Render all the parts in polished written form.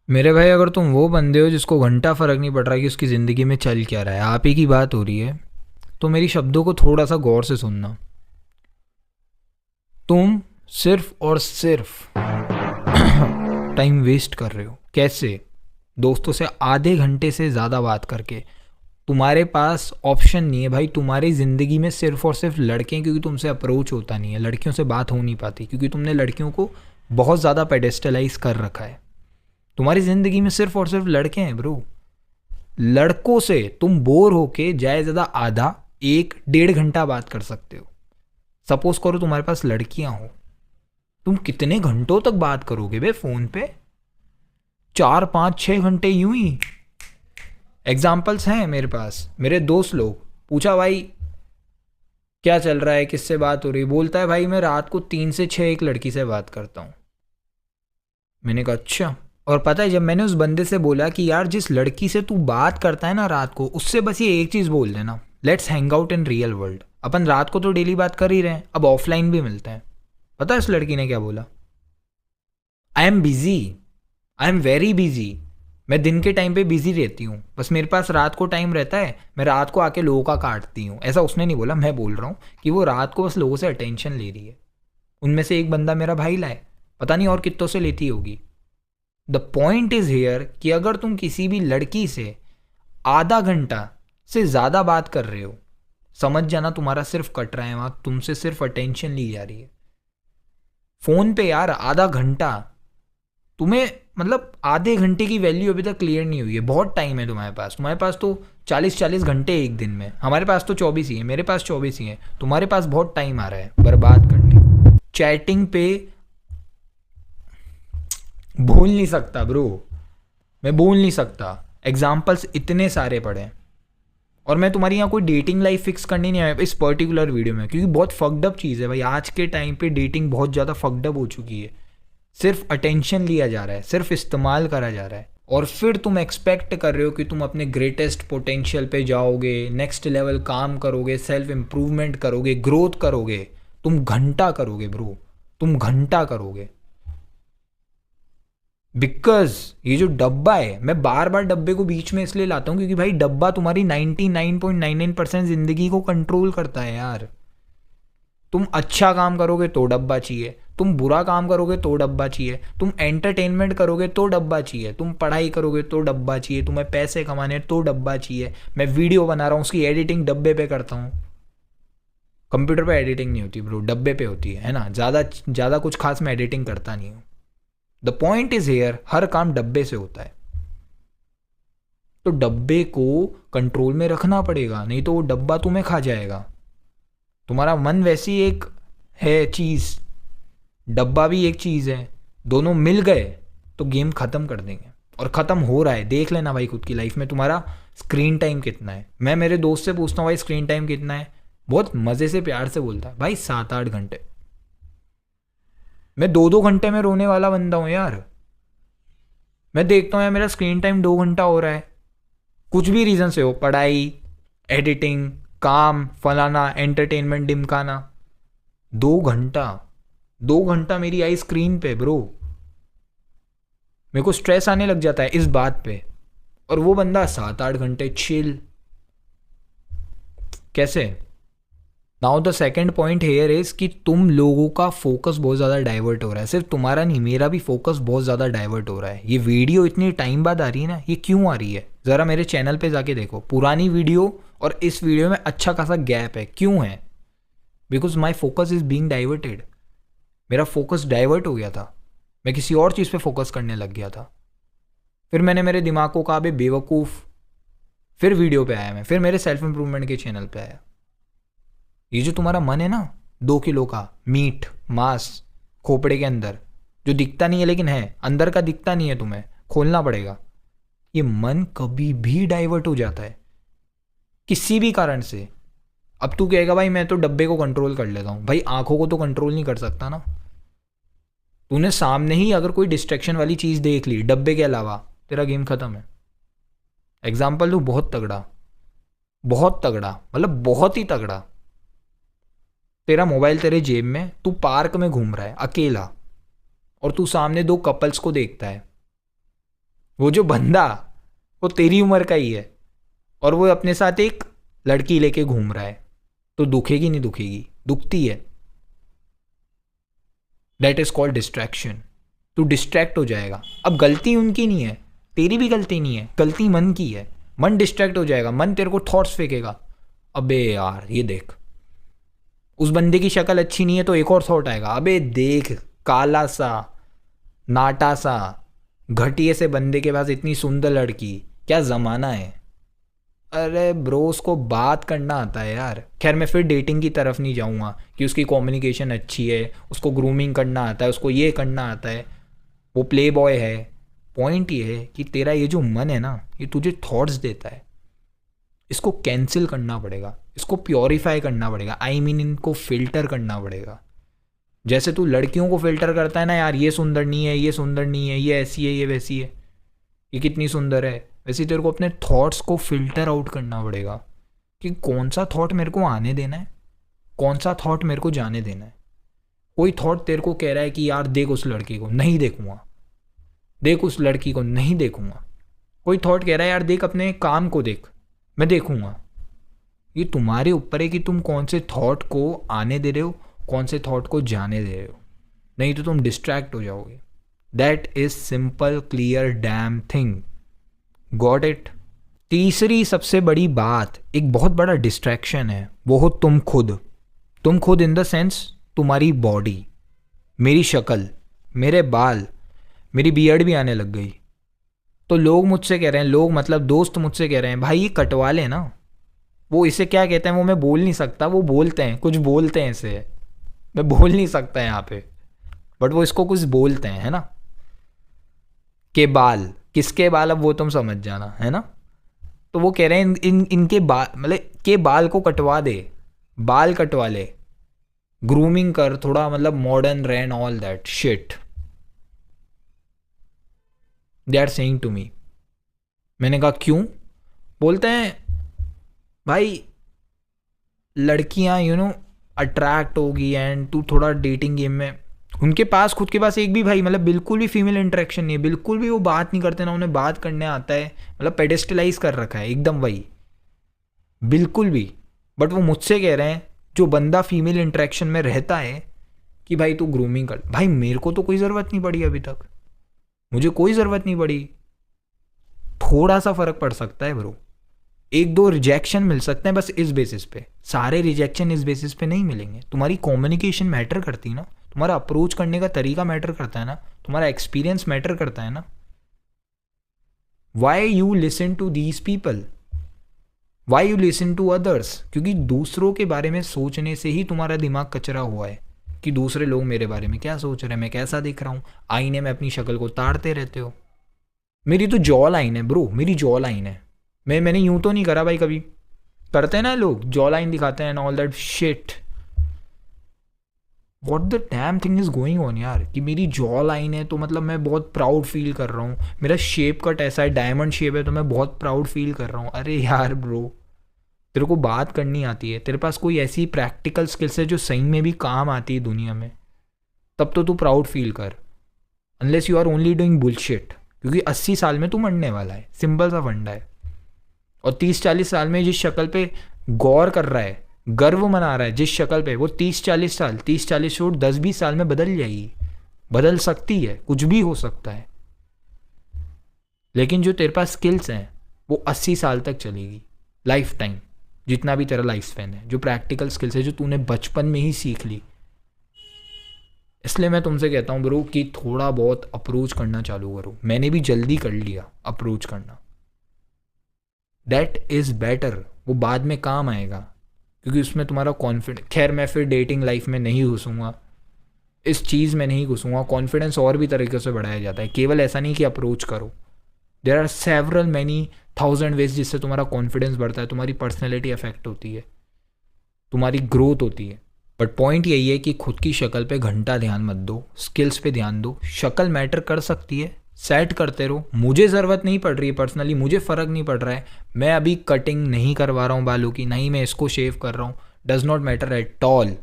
मेरे भाई, अगर तुम वो बंदे हो जिसको घंटा फर्क नहीं पड़ रहा कि उसकी ज़िंदगी में चल क्या रहा है, आप ही की बात हो रही है, तो मेरी शब्दों को थोड़ा सा गौर से सुनना। तुम सिर्फ और सिर्फ टाइम वेस्ट कर रहे हो। कैसे? दोस्तों से आधे घंटे से ज़्यादा बात करके। तुम्हारे पास ऑप्शन नहीं है भाई। तुम्हारी ज़िंदगी में सिर्फ और सिर्फ लड़के हैं, क्योंकि तुमसे अप्रोच होता नहीं है, लड़कियों से बात हो नहीं पाती, क्योंकि तुमने लड़कियों को बहुत ज़्यादा पेडेस्टलाइज कर रखा है। तुम्हारी ज़िंदगी में सिर्फ और सिर्फ लड़के हैं ब्रो। लड़कों से तुम बोर होके जाए ज़्यादा आधा 1-1.5 घंटा बात कर सकते हो। सपोज करो तुम्हारे पास लड़कियां हो, तुम कितने घंटों तक बात करोगे बे फ़ोन पे? 4-5-6 घंटे यूं ही। एग्जाम्पल्स हैं मेरे पास, मेरे दोस्त लोग। पूछा भाई क्या चल रहा है, किससे बात हो रही? बोलता है भाई मैं रात को 3 से 6 एक लड़की से बात करता हूँ। मैंने कहा अच्छा। और पता है, जब मैंने उस बंदे से बोला कि यार जिस लड़की से तू बात करता है ना रात को, उससे बस ये एक चीज़ बोल देना, let's hang out in real world. अपन रात को तो डेली बात कर ही रहे हैं, अब ऑफलाइन भी मिलते हैं। पता है उस लड़की ने क्या बोला? I am busy, I am very busy. मैं दिन के टाइम पे बिजी रहती हूँ, बस मेरे पास रात को टाइम रहता है, मैं रात को आके लोगों का काटती हूँ। ऐसा उसने नहीं बोला, मैं बोल रहा हूँ कि वो रात को बस लोगों से अटेंशन ले रही है। उनमें से एक बंदा मेरा भाई लाए, पता नहीं और कितनों से लेती होगी। द पॉइंट इज हेयर कि अगर तुम किसी भी लड़की से आधा घंटा से ज़्यादा बात कर रहे हो, समझ जाना तुम्हारा सिर्फ कट रहा है वहां, तुमसे सिर्फ अटेंशन ली जा रही है। फ़ोन पे यार आधा घंटा तुम्हें, मतलब आधे घंटे की वैल्यू अभी तक क्लियर नहीं हुई है। बहुत टाइम है तुम्हारे पास तो 40-40 घंटे एक दिन में। हमारे पास तो 24 ही है, मेरे पास 24 ही है। तुम्हारे पास बहुत टाइम आ रहा है बर्बाद करने। चैटिंग पे भूल नहीं सकता ब्रो, मैं बोल नहीं सकता। एग्जाम्पल्स इतने सारे पड़े हैं। और मैं तुम्हारी यहाँ कोई डेटिंग लाइफ फिक्स करने नहीं आया इस पर्टिकुलर वीडियो में, क्योंकि बहुत फक्ड अप चीज़ है भाई। आज के टाइम पे डेटिंग बहुत ज़्यादा फक्ड अप हो चुकी है। सिर्फ अटेंशन लिया जा रहा है, सिर्फ इस्तेमाल करा जा रहा है, और फिर तुम एक्सपेक्ट कर रहे हो कि तुम अपने ग्रेटेस्ट पोटेंशियल पे जाओगे, नेक्स्ट लेवल काम करोगे, सेल्फ इम्प्रूवमेंट करोगे, ग्रोथ करोगे। तुम घंटा करोगे ब्रो, तुम घंटा करोगे। बिकॉज ये जो डब्बा है, मैं बार बार डब्बे को बीच में इसलिए लाता हूँ क्योंकि भाई डब्बा तुम्हारी 99.99% जिंदगी को कंट्रोल करता है यार। तुम अच्छा काम करोगे तो डब्बा चाहिए, तुम बुरा काम करोगे तो डब्बा चाहिए, तुम एंटरटेनमेंट करोगे तो डब्बा चाहिए, तुम पढ़ाई करोगे तो डब्बा चाहिए, तुम्हें पैसे कमाने तो डब्बा चाहिए। मैं वीडियो बना रहा हूँ, उसकी एडिटिंग डब्बे पे करता हूँ। कंप्यूटर पे एडिटिंग नहीं होती ब्रो, डब्बे पे होती है ना। ज़्यादा ज़्यादा कुछ खास मैं एडिटिंग करता नहीं हूँ। द पॉइंट इज हेयर, हर काम डब्बे से होता है, तो डब्बे को कंट्रोल में रखना पड़ेगा, नहीं तो वो डब्बा तुम्हें खा जाएगा। तुम्हारा मन वैसी एक है चीज़, डब्बा भी एक चीज़ है, दोनों मिल गए तो गेम ख़त्म कर देंगे। और ख़त्म हो रहा है, देख लेना भाई खुद की लाइफ में तुम्हारा स्क्रीन टाइम कितना है। मैं मेरे दोस्त से पूछता हूँ भाई स्क्रीन टाइम कितना है, बहुत मज़े से प्यार से बोलता है भाई 7-8 घंटे। मैं 2-2 घंटे में रोने वाला बंदा हूँ यार। मैं देखता हूँ यार मेरा स्क्रीन टाइम 2 घंटा हो रहा है, कुछ भी रीज़न से हो, पढ़ाई, एडिटिंग, काम, फलाना, एंटरटेनमेंट, डिमकाना। 2 घंटा, 2 घंटा मेरी आई स्क्रीन पे ब्रो। मेरे को स्ट्रेस आने लग जाता है इस बात पे, और वो बंदा 7-8 घंटे चिल। कैसे? Now the second point here is कि तुम लोगों का फोकस बहुत ज़्यादा डाइवर्ट हो रहा है। सिर्फ तुम्हारा नहीं, मेरा भी फोकस बहुत ज़्यादा डाइवर्ट हो रहा है। ये वीडियो इतनी टाइम बाद आ रही है ना, ये क्यों आ रही है? ज़रा मेरे चैनल पे जाके देखो, पुरानी वीडियो और इस वीडियो में अच्छा खासा गैप है। क्यों है? Because my focus is being diverted. मेरा फोकस डाइवर्ट हो गया था, मैं किसी और चीज़ पे फोकस करने लग गया था। फिर मैंने मेरे दिमाग को कहा बे बेवकूफ़, फिर वीडियो पे आया मैं, फिर मेरे सेल्फ इंप्रूवमेंट के चैनल पे आया। ये जो तुम्हारा मन है ना, 2 किलो का मीट मांस खोपड़े के अंदर, जो दिखता नहीं है लेकिन है, अंदर का दिखता नहीं है, तुम्हें खोलना पड़ेगा। ये मन कभी भी डाइवर्ट हो जाता है किसी भी कारण से। अब तू कहेगा भाई मैं तो डब्बे को कंट्रोल कर लेता हूँ, भाई आंखों को तो कंट्रोल नहीं कर सकता ना। तूने सामने ही अगर कोई डिस्ट्रैक्शन वाली चीज़ देख ली डब्बे के अलावा, तेरा गेम खत्म है। एग्जाम्पल तू बहुत तगड़ा, बहुत तगड़ा, मतलब बहुत ही तगड़ा। तेरा मोबाइल तेरे जेब में, तू पार्क में घूम रहा है अकेला, और तू सामने 2 कपल्स को देखता है। वो जो बंदा वो तेरी उम्र का ही है और वो अपने साथ एक लड़की लेके घूम रहा है, तो दुखेगी नहीं दुखेगी? दुखती है। That is called distraction. तू डिस्ट्रैक्ट हो जाएगा। अब गलती उनकी नहीं है, तेरी भी गलती नहीं है, गलती मन की है। मन डिस्ट्रैक्ट हो जाएगा, मन तेरे को थॉट्स फेंकेगा, अबे यार ये देख उस बंदे की शक्ल अच्छी नहीं है, तो एक और थॉट आएगा, अबे देख काला सा नाटा सा घटिया से बंदे के पास इतनी सुंदर लड़की, क्या ज़माना है। अरे ब्रो उसको बात करना आता है यार। खैर मैं फिर डेटिंग की तरफ नहीं जाऊँगा कि उसकी कम्युनिकेशन अच्छी है, उसको ग्रूमिंग करना आता है, उसको ये करना आता है, वो प्ले बॉय है। पॉइंट ये है कि तेरा ये जो मन है ना, ये तुझे थॉट्स देता है, इसको कैंसिल करना पड़ेगा, इसको प्योरीफाई करना पड़ेगा। आई मीन इनको फिल्टर करना पड़ेगा। जैसे तू लड़कियों को फिल्टर करता है ना, यार ये सुंदर नहीं है, ये सुंदर नहीं है, ये ऐसी है, ये वैसी है, ये कितनी सुंदर है, वैसे तेरे को अपने थॉट्स को फिल्टर आउट करना पड़ेगा कि कौन सा थॉट मेरे को आने देना है, कौन सा थॉट मेरे को जाने देना है। कोई थॉट तेरे को कह रहा है कि यार देख उस लड़की को, नहीं देखूंगा, देख उस लड़की को नहीं देखूंगा। कोई थॉट कह रहा है यार देख अपने काम को देख, मैं देखूंगा। ये तुम्हारे ऊपर है कि तुम कौन से थॉट को आने दे रहे हो, कौन से थॉट को जाने दे रहे हो, नहीं तो तुम डिस्ट्रैक्ट हो जाओगे। That is simple clear damn thing. Got it? तीसरी सबसे बड़ी बात, एक बहुत बड़ा डिस्ट्रैक्शन है, वो हो तुम खुद। तुम खुद इन द सेंस तुम्हारी बॉडी, मेरी शक्ल, मेरे बाल, मेरी बियर्ड भी आने लग गई। तो लोग मुझसे कह रहे हैं, लोग मतलब दोस्त मुझसे कह रहे हैं भाई ये कटवा ले ना। वो इसे क्या कहते हैं वो मैं बोल नहीं सकता, वो बोलते हैं कुछ, बोलते हैं इसे, मैं बोल नहीं सकता यहाँ पे, बट वो इसको कुछ बोलते हैं, है ना। के बाल, किसके बाल, अब वो तुम समझ जाना, है ना। तो वो कह रहे हैं इनके बाल, मतलब के बाल को कटवा दे, बाल कटवा ले, ग्रूमिंग कर थोड़ा, मतलब मॉडर्न रैन all that shit they are saying to me. मैंने कहा क्यों? बोलते हैं भाई लड़कियां यू नो अट्रैक्ट होगी एंड तू थोड़ा डेटिंग गेम में, उनके पास खुद के पास एक भी भाई मतलब बिल्कुल भी फीमेल इंटरेक्शन नहीं है, बिल्कुल भी वो बात नहीं करते ना, उन्हें बात करने आता है, मतलब पेडेस्टलाइज कर रखा है एकदम वही, बिल्कुल भी। बट वो मुझसे कह रहे हैं जो बंदा फीमेल इंटरेक्शन में रहता है कि भाई तू ग्रूमिंग कर। भाई मेरे को तो कोई ज़रूरत नहीं पड़ी अभी तक, मुझे कोई ज़रूरत नहीं पड़ी। थोड़ा सा फ़र्क पड़ सकता है ब्रो, एक दो रिजेक्शन मिल सकते हैं बस इस बेसिस पे, सारे रिजेक्शन इस बेसिस पे नहीं मिलेंगे। तुम्हारी कम्युनिकेशन मैटर करती है ना, तुम्हारा अप्रोच करने का तरीका मैटर करता है ना, तुम्हारा एक्सपीरियंस मैटर करता है ना। Why you listen to these people, why you listen to others? क्योंकि दूसरों के बारे में सोचने से ही तुम्हारा दिमाग कचरा हुआ है कि दूसरे लोग मेरे बारे में क्या सोच रहे हैं, मैं कैसा दिख रहा हूँ। आईने में अपनी शक्ल को ताड़ते रहते हो। मेरी तो जॉ लाइन है ब्रो, मेरी जॉ लाइन है। मैंने यूं तो नहीं करा भाई, कभी करते हैं ना लोग, जॉ लाइन दिखाते हैं and all that shit. What the damn thing is going on यार, कि मेरी जॉ लाइन है तो मतलब मैं बहुत प्राउड फील कर रहा हूँ, मेरा शेप कट ऐसा है, डायमंड शेप है, तो मैं बहुत प्राउड फील कर रहा हूँ। अरे यार ब्रो, तेरे को बात करनी आती है, तेरे पास कोई ऐसी प्रैक्टिकल स्किल्स है जो सही में भी काम आती है दुनिया में, तब तो तू प्राउड फील कर। Unless you are only doing bullshit, क्योंकि 80 साल में तू मरने वाला है, सिंपल सा फंडा है। और 30-40 साल में जिस शक्ल पे गौर कर रहा है, गर्व मना रहा है जिस शक्ल पे, वो 30-40 साल, 30-40 छोड़ 10-20 साल में बदल जाएगी, बदल सकती है, कुछ भी हो सकता है। लेकिन जो तेरे पास स्किल्स हैं वो 80 साल तक चलेगी, लाइफ टाइम, जितना भी तेरा लाइफ स्पैन है। जो प्रैक्टिकल स्किल्स है जो तूने बचपन में ही सीख ली। इसलिए मैं तुमसे कहता हूँ ब्रो कि थोड़ा बहुत अप्रोच करना चालू करो। मैंने भी जल्दी कर लिया अप्रोच करना, दैट इज़ बेटर, वो बाद में काम आएगा क्योंकि उसमें तुम्हारा कॉन्फिडेंस। खैर मैं फिर डेटिंग लाइफ में नहीं घुसूँगा, इस चीज़ में नहीं घुसूँगा। कॉन्फिडेंस और भी तरीके से बढ़ाया जाता है, केवल ऐसा नहीं कि अप्रोच करो। There are several many 1000 ways जिससे तुम्हारा कॉन्फिडेंस बढ़ता है, तुम्हारी पर्सनैलिटी अफेक्ट होती है, तुम्हारी ग्रोथ होती है। बट पॉइंट यही है कि खुद की शक्ल पे घंटा ध्यान मत दो, स्किल्स पे ध्यान दो। शक्ल मैटर कर सकती है, सेट करते रहो। मुझे ज़रूरत नहीं पड़ रही है पर्सनली, मुझे फ़र्क नहीं पड़ रहा है, मैं अभी कटिंग नहीं करवा रहा हूँ बालों की, नहीं मैं इसको शेव कर रहा हूँ, does not matter at all.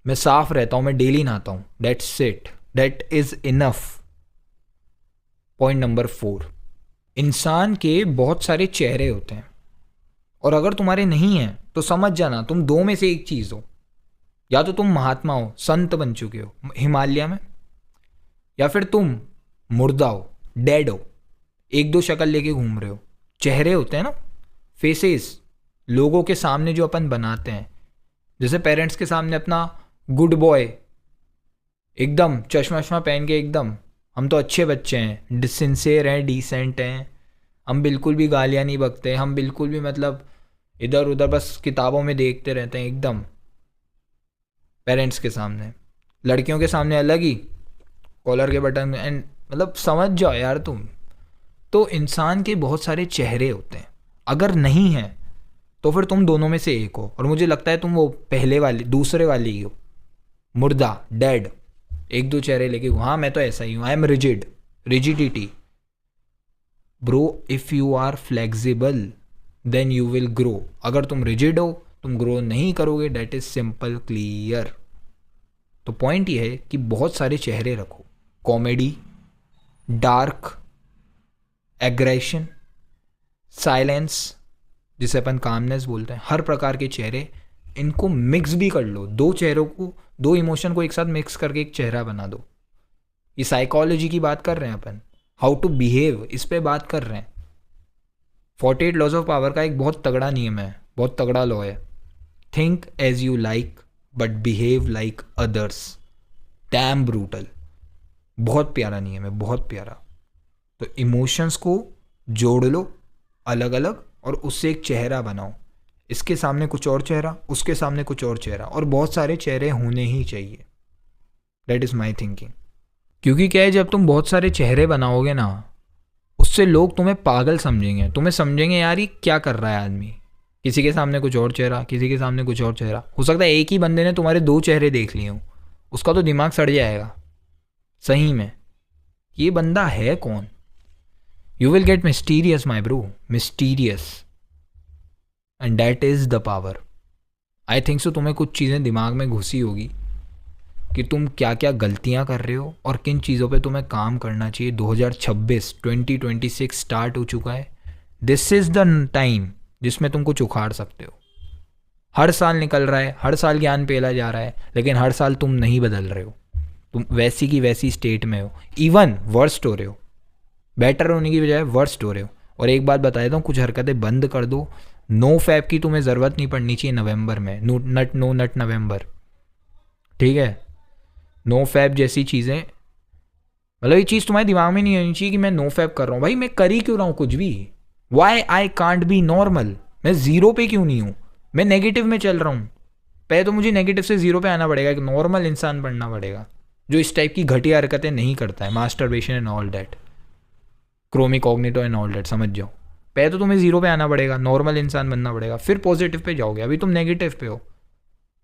मैं साफ रहता हूँ, मैं डेली नहाता हूँ, that's it, that is enough. Point number 4, इंसान के बहुत सारे चेहरे होते हैं, और अगर तुम्हारे नहीं हैं तो समझ जाना तुम दो में से एक चीज़ हो। या तो तुम महात्मा हो, संत बन चुके हो हिमालय में, या फिर तुम मुर्दा हो, डेड हो, एक दो शक्ल लेके घूम रहे हो। चेहरे होते हैं ना, फेसेस, लोगों के सामने जो अपन बनाते हैं, जैसे पेरेंट्स के सामने अपना गुड बॉय, एकदम चश्मा वश्मा पहन के, एकदम हम तो अच्छे बच्चे हैं, सिंसियर हैं, डिसेंट हैं, हम बिल्कुल भी गालियाँ नहीं बकते, हम बिल्कुल भी मतलब इधर उधर बस किताबों में देखते रहते हैं एकदम, पेरेंट्स के सामने। लड़कियों के सामने अलग ही, कॉलर के बटन एंड मतलब समझ जाओ यार तुम। तो इंसान के बहुत सारे चेहरे होते हैं, अगर नहीं है तो फिर तुम दोनों में से एक हो, और मुझे लगता है तुम वो पहले वाली, दूसरे वाली ही हो, मुर्दा, डेड, एक दो चेहरे लेके। हाँ मैं तो ऐसा ही हूँ, I am rigid, rigidity. Bro if you are flexible then you will grow. अगर तुम रिजिड हो तुम ग्रो नहीं करोगे, डेट इज सिंपल क्लियर। तो पॉइंट ये है कि बहुत सारे चेहरे रखो, कॉमेडी, डार्क, एग्रेशन, साइलेंस जिसे अपन कामनेस बोलते हैं, हर प्रकार के चेहरे, इनको मिक्स भी कर लो। दो चेहरों को, दो इमोशन को एक साथ मिक्स करके एक चेहरा बना दो। ये साइकोलॉजी की बात कर रहे हैं अपन, हाउ टू बिहेव, इस पे बात कर रहे हैं। 48 लॉज ऑफ पावर का एक बहुत तगड़ा नियम है, बहुत तगड़ा लॉ है, think as you like but behave like others. Damn brutal, बहुत प्यारा नियम है, बहुत प्यारा। तो इमोशंस को जोड़ लो अलग अलग, और उससे एक चेहरा बनाओ। इसके सामने कुछ और चेहरा, उसके सामने कुछ और चेहरा, और बहुत सारे चेहरे होने ही चाहिए। That is my thinking. क्योंकि क्या है, जब तुम बहुत सारे चेहरे बनाओगे ना, उससे लोग तुम्हें पागल समझेंगे, तुम्हें समझेंगे यार ये क्या कर रहा है आदमी। किसी के सामने कुछ और चेहरा, किसी के सामने कुछ और चेहरा। हो सकता है एक ही बंदे ने तुम्हारे दो चेहरे देख लिए हों, उसका तो दिमाग सड़ जाएगा सही में, ये बंदा है कौन। You will get mysterious, my bro. Mysterious. And that is the power. I think so तुम्हें कुछ चीज़ें दिमाग में घुसी होगी कि तुम क्या क्या गलतियाँ कर रहे हो और किन चीज़ों पे तुम्हें काम करना चाहिए। 2026 स्टार्ट हो चुका है। दिस इज़ द टाइम जिसमें तुम कुछ उखाड़ सकते हो। हर साल निकल रहा है, हर साल ज्ञान पेला जा रहा है, लेकिन हर साल तुम नहीं बदल रहे हो, तुम वैसी की वैसी स्टेट में हो, इवन वर्स्ट हो रहे हो, बेटर होने की बजाय वर्स्ट हो रहे हो। और एक बात बता देता हूँ, कुछ हरकतें बंद कर दो। नो फैप की तुम्हें ज़रूरत नहीं पड़नी चाहिए नवंबर में, नो नट नवंबर, ठीक है। नो फैप जैसी चीज़ें, मतलब ये चीज़ तुम्हारे दिमाग में नहीं होनी चाहिए कि मैं नो फैप कर रहा हूँ। भाई मैं कर ही क्यों रहा हूँ कुछ भी, why I can't be normal. मैं ज़ीरो पे क्यों नहीं हूँ, मैं नेगेटिव में चल रहा हूँ। पहले तो मुझे नेगेटिव से ज़ीरो पे आना पड़ेगा, एक नॉर्मल इंसान बनना पड़ेगा जो इस टाइप की घटिया हरकतें नहीं करता है, masturbation and all that, chrome incognito and all that, समझ जाओ। पहले तो तुम्हें जीरो पे आना पड़ेगा, नॉर्मल इंसान बनना पड़ेगा, फिर पॉजिटिव पे जाओगे। अभी तुम नेगेटिव पे हो,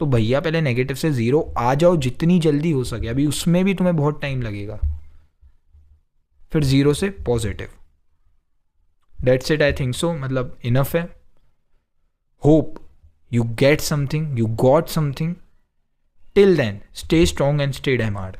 तो भैया पहले नेगेटिव से जीरो आ जाओ जितनी जल्दी हो सके। अभी उसमें भी तुम्हें बहुत टाइम लगेगा, फिर जीरो से positive. That's it, I think so, मतलब इनफ है। Hope you get something, you got something. Till then stay strong and stay damn hard.